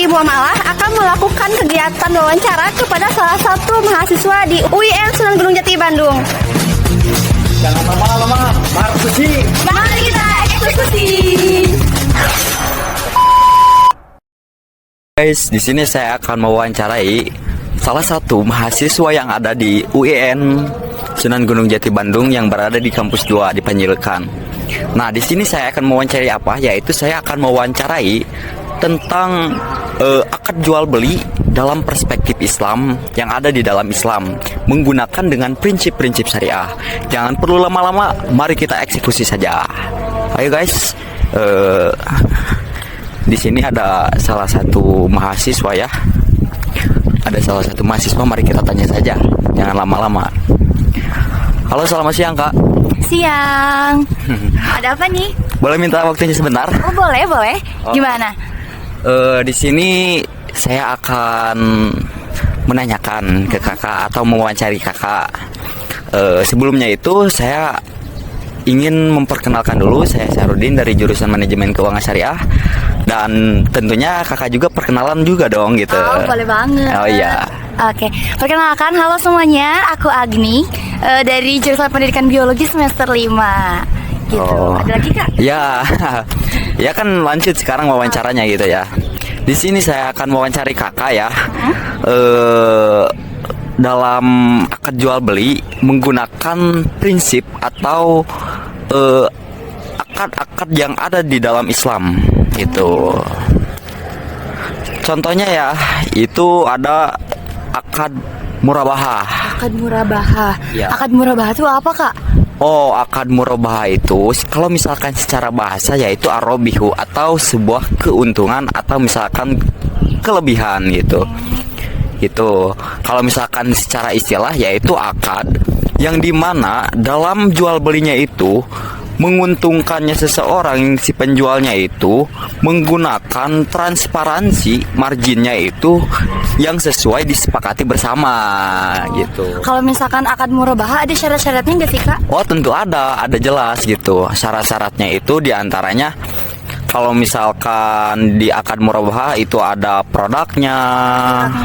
Muamalah akan melakukan kegiatan wawancara kepada salah satu mahasiswa di UIN Sunan Gunung Jati Bandung. Jangan lama-lama, Markusi. Mari kita eksekusi. Guys, di sini saya akan mewawancarai salah satu mahasiswa yang ada di UIN Sunan Gunung Jati Bandung yang berada di kampus 2 di Panjilkan. Nah, di sini saya akan mewawancarai apa? Yaitu saya akan mewawancarai tentang akad jual beli dalam perspektif Islam yang ada di dalam Islam menggunakan dengan prinsip-prinsip syariah. Jangan perlu lama-lama, mari kita eksekusi saja. Ayo guys, di sini ada salah satu mahasiswa ya. Ada salah satu mahasiswa, mari kita tanya saja. Jangan lama-lama. Halo, selamat siang Kak. Siang. Ada apa nih? Boleh minta waktunya sebentar? Oh boleh. Gimana? Di sini saya akan menanyakan ke kakak atau mewawancari kakak. Sebelumnya itu saya ingin memperkenalkan dulu, saya Syarudin dari jurusan Manajemen Keuangan Syariah. Dan tentunya kakak juga perkenalan juga dong gitu. Oh boleh banget. Oh iya. Oke, perkenalkan, halo semuanya, aku Agni dari jurusan Pendidikan Biologi semester 5. Gitu. Oh. Ada lagi Kak? Ya, ya kan lanjut sekarang wawancaranya gitu ya. Di sini saya akan mewawancari kakak ya. Dalam akad jual beli menggunakan prinsip atau akad-akad yang ada di dalam Islam gitu. Contohnya ya, itu ada akad murabahah. Akad murabahah. Ya. Akad murabahah itu apa Kak? Oh, akad murabahah itu kalau misalkan secara bahasa yaitu arobihu atau sebuah keuntungan atau misalkan kelebihan gitu. Gitu. Kalau misalkan secara istilah yaitu akad yang dimana dalam jual belinya itu menguntungkannya seseorang, si penjualnya itu menggunakan transparansi marginnya itu yang sesuai disepakati bersama gitu. Kalau misalkan akad murabahah ada syarat-syaratnya nggak sih Kak? Oh tentu ada jelas gitu. Syarat-syaratnya itu diantaranya kalau misalkan di akad murabahah itu ada produknya,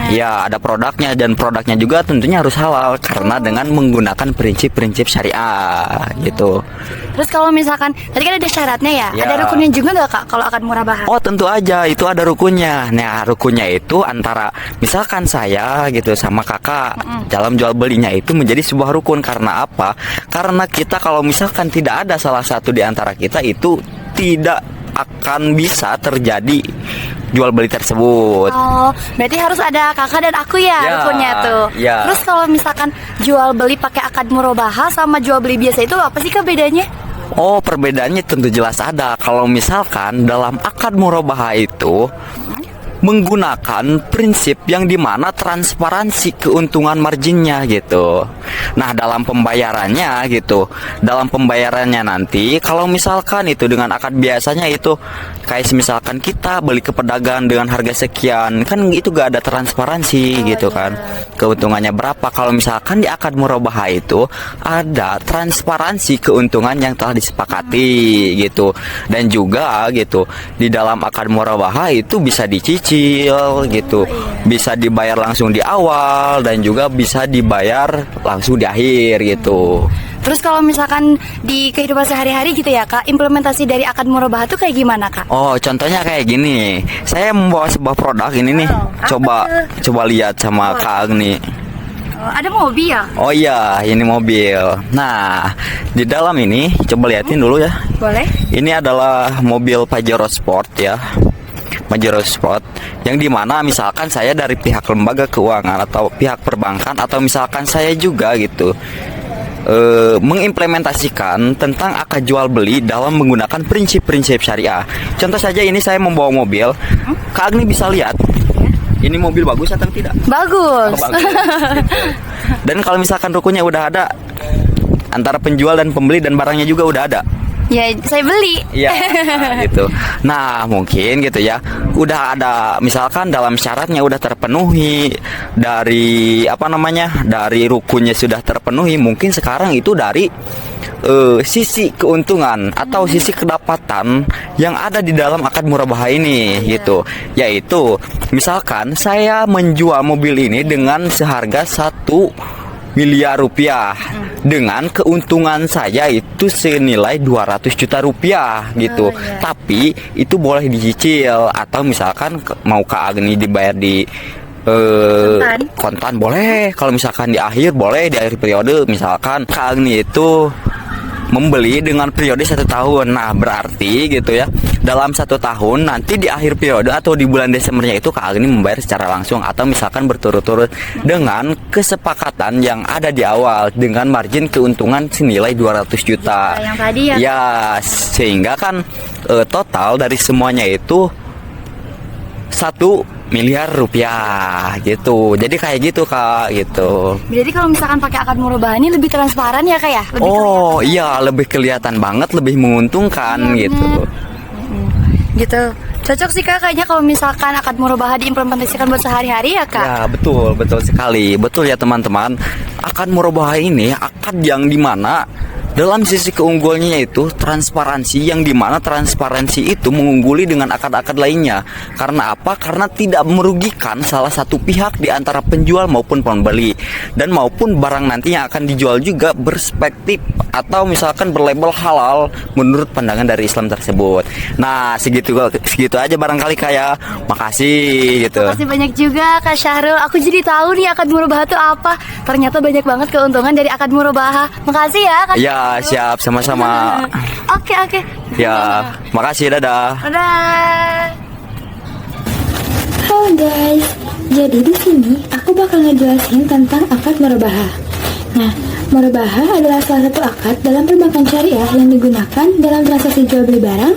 ya ada produknya dan produknya juga tentunya harus halal karena dengan menggunakan prinsip-prinsip syariah gitu. Terus kalau misalkan tadi kan ada syaratnya ya, Ya. ada rukunnya juga nggak Kak kalau akad murabahah? Oh tentu aja itu ada rukunnya. Nah rukunnya itu antara misalkan saya gitu sama kakak dalam jual belinya itu menjadi sebuah rukun. Karena apa? Karena kita kalau misalkan tidak ada salah satu di antara kita itu tidak akan bisa terjadi jual beli tersebut. Oh, berarti harus ada kakak dan aku ya, Ya, rukunnya tuh. ya. Terus kalau misalkan jual beli pakai akad murabahah sama jual beli biasa itu apa sih Kak bedanya? Oh perbedaannya tentu jelas ada. Kalau misalkan dalam akad murabahah itu menggunakan prinsip yang dimana transparansi keuntungan marginnya gitu. Nah dalam pembayarannya gitu, dalam pembayarannya nanti kalau misalkan itu dengan akad biasanya itu kayak misalkan kita beli ke pedagang dengan harga sekian, kan itu gak ada transparansi gitu kan, keuntungannya berapa. Kalau misalkan di akad murabahah itu ada transparansi keuntungan yang telah disepakati gitu. Dan juga gitu di dalam akad murabahah itu bisa dicicil gitu, bisa dibayar langsung di awal dan juga bisa dibayar langsung di akhir gitu. Terus kalau misalkan di kehidupan sehari-hari gitu ya Kak, implementasi dari akad murabahah itu kayak gimana Kak? Oh contohnya kayak gini, saya membawa sebuah produk ini nih, coba lihat sama Kak Agni. Oh, ada mobil ya? Oh iya, ini mobil. Nah, di dalam ini coba liatin dulu ya. Boleh? Ini adalah mobil Pajero Sport ya. Pajero Sport yang dimana misalkan saya dari pihak lembaga keuangan atau pihak perbankan atau misalkan saya juga gitu mengimplementasikan tentang akad jual beli dalam menggunakan prinsip-prinsip syariah. Contoh saja ini saya membawa mobil, Kak Agni bisa lihat ini mobil bagus atau tidak? Bagus. Oh, bagus. Gitu. Dan kalau misalkan rukunnya udah ada antara penjual dan pembeli dan barangnya juga udah ada. Ya saya beli. Iya, gitu. Nah, mungkin gitu ya. Udah ada misalkan dalam syaratnya udah terpenuhi dari dari rukunnya sudah terpenuhi. Mungkin sekarang itu dari sisi keuntungan atau sisi kedapatan yang ada di dalam akad murabahah ini gitu. Yaitu misalkan saya menjual mobil ini dengan seharga 1 miliar rupiah dengan keuntungan saya itu senilai 200 juta rupiah gitu. Tapi itu boleh dicicil atau misalkan mau Kak Agni dibayar di kontan boleh. Kalau misalkan di akhir boleh, di akhir periode misalkan Kak Agni itu membeli dengan periode 1 tahun. Nah berarti gitu ya, dalam 1 tahun nanti di akhir periode atau di bulan Desembernya itu Kak Agni membayar secara langsung atau misalkan berturut-turut dengan kesepakatan yang ada di awal dengan margin keuntungan senilai 200 juta yang tadi ya, sehingga kan total dari semuanya itu 1 miliar rupiah gitu. Jadi kayak gitu Kak gitu. Berarti kalau misalkan pakai akad murabahah ini lebih transparan ya Kak ya? Lebih Oh iya, lebih kelihatan banget, lebih menguntungkan gitu. gitu. Cocok sih Kak kayaknya kalau misalkan akad murabahah diimplementasikan buat sehari-hari ya Kak. Ya betul, betul sekali. Betul ya teman-teman. Akad murabahah ini akad yang dimana dalam sisi keunggulannya itu transparansi, yang dimana transparansi itu mengungguli dengan akad-akad lainnya. Karena apa? Karena tidak merugikan salah satu pihak di antara penjual maupun pembeli, dan maupun barang nanti yang akan dijual juga berspektif atau misalkan berlabel halal menurut pandangan dari Islam tersebut. Nah segitu aja barangkali kayak makasih gitu. Makasih banyak juga Kak Syahrul. Aku jadi tahu nih akad murabahah itu apa. Ternyata banyak banget keuntungan dari akad murabahah. Makasih ya Kak. Ya siap, sama-sama. Oke. Ya makasih, dadah. Udah. Halo guys, jadi di sini aku bakal ngejelasin tentang akad murabahah. Nah, murabahah adalah salah satu akad dalam perbankan syariah yang digunakan dalam transaksi jual beli barang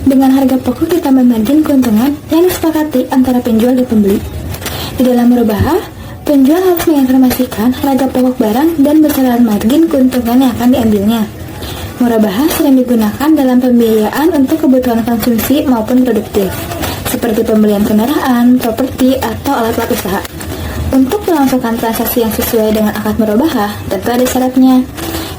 dengan harga pokok ditambah margin keuntungan yang disepakati antara penjual dan pembeli. Di dalam murabahah, penjual harus menginformasikan harga pokok barang dan besaran margin keuntungan yang akan diambilnya. Murabahah sering digunakan dalam pembiayaan untuk kebutuhan konsumsi maupun produktif, seperti pembelian kendaraan, properti, atau alat-alat usaha. Untuk melangsungkan transaksi yang sesuai dengan akad murabahah, tentu ada syaratnya.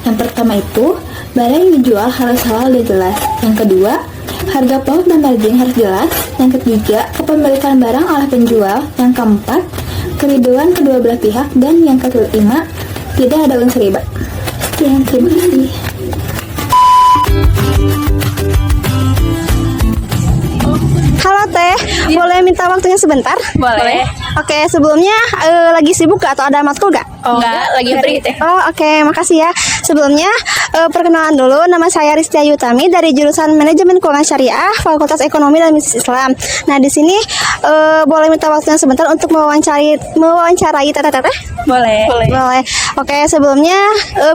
Yang pertama itu, barang yang dijual harus halal dan jelas. Yang kedua, harga pokok dan margin harus jelas. Yang ketiga, kepemilikan barang oleh penjual. Yang keempat, keriduan kedua belah pihak. Dan yang kelima, tidak ada unsur riba. Sekian, terima kasih. Halo Teh, boleh minta waktunya sebentar? Boleh. Oke, sebelumnya lagi sibuk gak atau ada matkul gak? Oh, enggak, lagi free teh. Oh oke, makasih ya. Sebelumnya perkenalan dulu, nama saya Ristia Yutami dari jurusan Manajemen Keuangan Syariah, Fakultas Ekonomi dan Bisnis Islam. Nah di sini boleh minta waktunya sebentar untuk mewawancarai Teteh? Boleh. Boleh. Oke, sebelumnya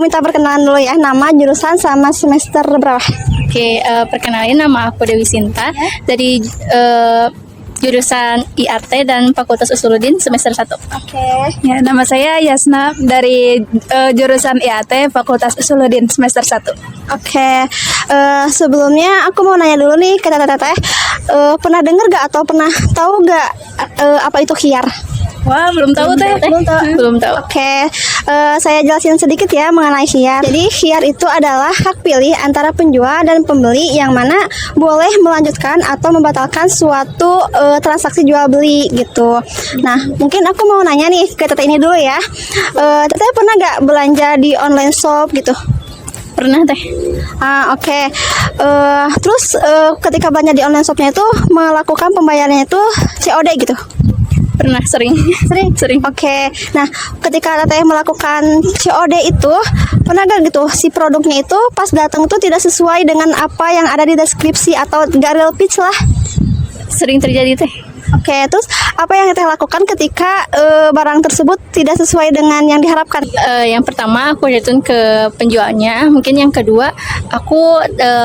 minta perkenalan dulu ya, nama, jurusan, sama semester berapa? Oke, perkenalin nama aku Dewi Sinta dari jurusan IAT dan Fakultas Usuluddin semester 1. Oke. Ya, nama saya Yasna dari jurusan IAT Fakultas Usuluddin semester 1. Oke, sebelumnya aku mau nanya dulu nih ke Teteh, pernah dengar gak atau pernah tahu gak apa itu khiyar? Wah, belum tahu teh. Belum tahu. Oke, saya jelasin sedikit ya mengenai khiyar. Jadi khiyar itu adalah hak pilih antara penjual dan pembeli yang mana boleh melanjutkan atau membatalkan suatu transaksi jual beli gitu. Nah, mungkin aku mau nanya nih ke Teteh ini dulu ya. Teteh pernah gak belanja di online shop gitu? Pernah teh. Oke. Terus ketika belanja di online shopnya itu melakukan pembayarannya itu COD gitu? Pernah, sering. Oke. Nah, ketika Teteh melakukan COD itu, pernah gak gitu si produknya itu pas datang itu tidak sesuai dengan apa yang ada di deskripsi atau gak real pitch lah? Sering terjadi teh. Oke, terus apa yang Teteh lakukan ketika barang tersebut tidak sesuai dengan yang diharapkan? Yang pertama aku jatuhin ke penjualnya. Mungkin yang kedua aku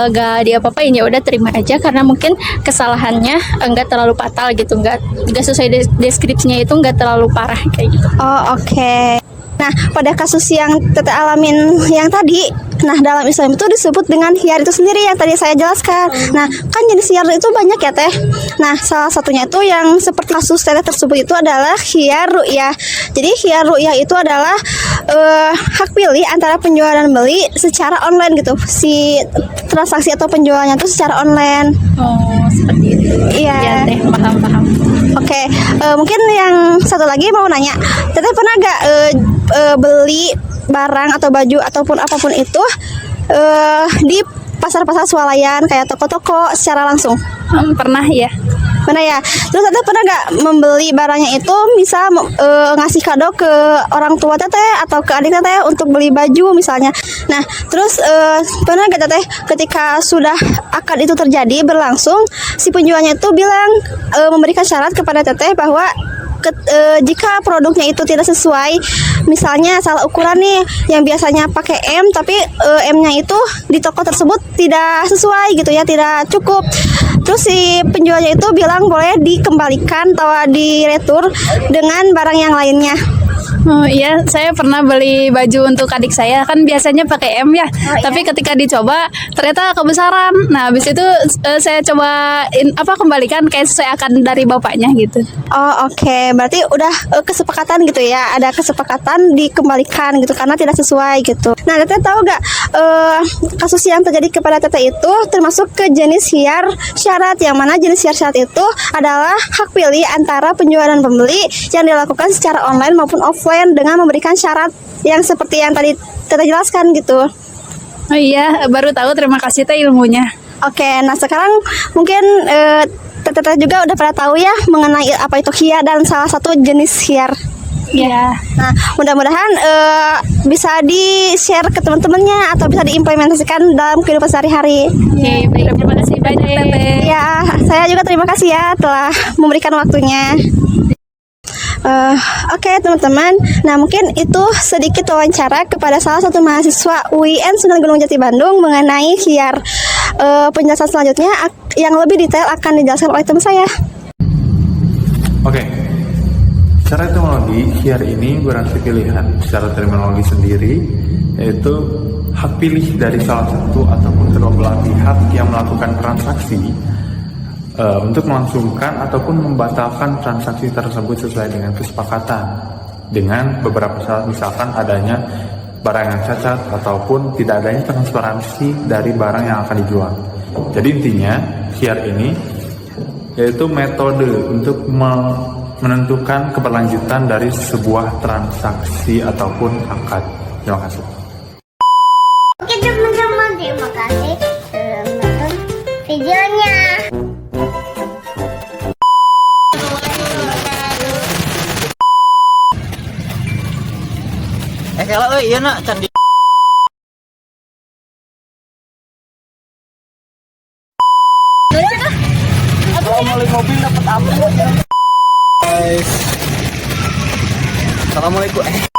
gak diapa-apain, ya udah terima aja karena mungkin kesalahannya enggak terlalu fatal gitu, enggak sesuai deskripsinya, itu enggak terlalu parah kayak gitu. Oh, oke. Nah, pada kasus yang Teteh alamin yang tadi, Nah, dalam Islam itu disebut dengan khiyar itu sendiri yang tadi saya jelaskan. Nah, kan jenis khiyar itu banyak ya Teh. Nah, salah satunya itu yang seperti kasus Teteh tersebut itu adalah khiyar ru'yah. Jadi khiyar ru'yah itu adalah hak pilih antara penjual dan beli secara online gitu. Si transaksi atau penjualnya itu secara online. Oh, seperti itu. Iya. Ya, Teh, paham. Oke, mungkin yang satu lagi mau nanya, Teteh pernah gak beli barang atau baju ataupun apapun itu di pasar-pasar swalayan kayak toko-toko secara langsung? Pernah ya. Pernah ya. Terus Teteh pernah gak membeli barangnya itu misal ngasih kado ke orang tua Teteh atau ke adik Teteh untuk beli baju misalnya. Nah, terus pernah gak Teteh ketika sudah akad itu terjadi berlangsung, si penjualnya itu bilang memberikan syarat kepada Teteh bahwa jika produknya itu tidak sesuai, misalnya salah ukuran nih, yang biasanya pakai M tapi M-nya itu di toko tersebut tidak sesuai gitu ya, tidak cukup. Terus si penjualnya itu bilang boleh dikembalikan atau diretur dengan barang yang lainnya. Oh iya, saya pernah beli baju untuk adik saya, kan biasanya pakai M ya. Tapi ketika dicoba ternyata kebesaran. Nah, habis itu saya cobain kembalikan kayak sesuai akan dari bapaknya gitu. Oh oke. Berarti udah kesepakatan gitu ya. Ada kesepakatan dikembalikan gitu karena tidak sesuai gitu. Nah, Teteh tahu gak kasus yang terjadi kepada Teteh itu termasuk ke jenis khiyar syarat, yang mana jenis khiyar syarat itu adalah hak pilih antara penjual dan pembeli yang dilakukan secara online maupun offline dengan memberikan syarat yang seperti yang tadi Teteh jelaskan gitu. Oh iya, baru tahu. Terima kasih Teh ilmunya. Oke, nah sekarang mungkin Teteh juga udah pada tahu ya mengenai apa itu khiyar dan salah satu jenis khiyar. Iya. Nah, mudah-mudahan bisa di-share ke teman-temannya atau bisa diimplementasikan dalam kehidupan sehari-hari. Oke, baik. Terima kasih banyak Teteh. Ya, saya juga terima kasih ya telah memberikan waktunya. Oke teman-teman, nah mungkin itu sedikit wawancara kepada salah satu mahasiswa UIN Sunan Gunung Jati Bandung mengenai khiyar. Penjelasan selanjutnya yang lebih detail akan dijelaskan oleh teman saya. Oke. Secara etimologi, khiyar ini berarti pilihan. Secara terminologi sendiri, yaitu hak pilih dari salah satu ataupun kedua belah pihak yang melakukan transaksi untuk melangsungkan ataupun membatalkan transaksi tersebut sesuai dengan kesepakatan dengan beberapa syarat, misalkan adanya barang yang cacat ataupun tidak adanya transparansi dari barang yang akan dijual. Jadi intinya khiyar ini yaitu metode untuk menentukan keberlanjutan dari sebuah transaksi ataupun akad. Terima kasih. Oke teman-teman, terima kasih sudah menonton videonya. Kalau iya nak candi. Kalau mau beli mobil dapat apa? Guys. Assalamualaikum.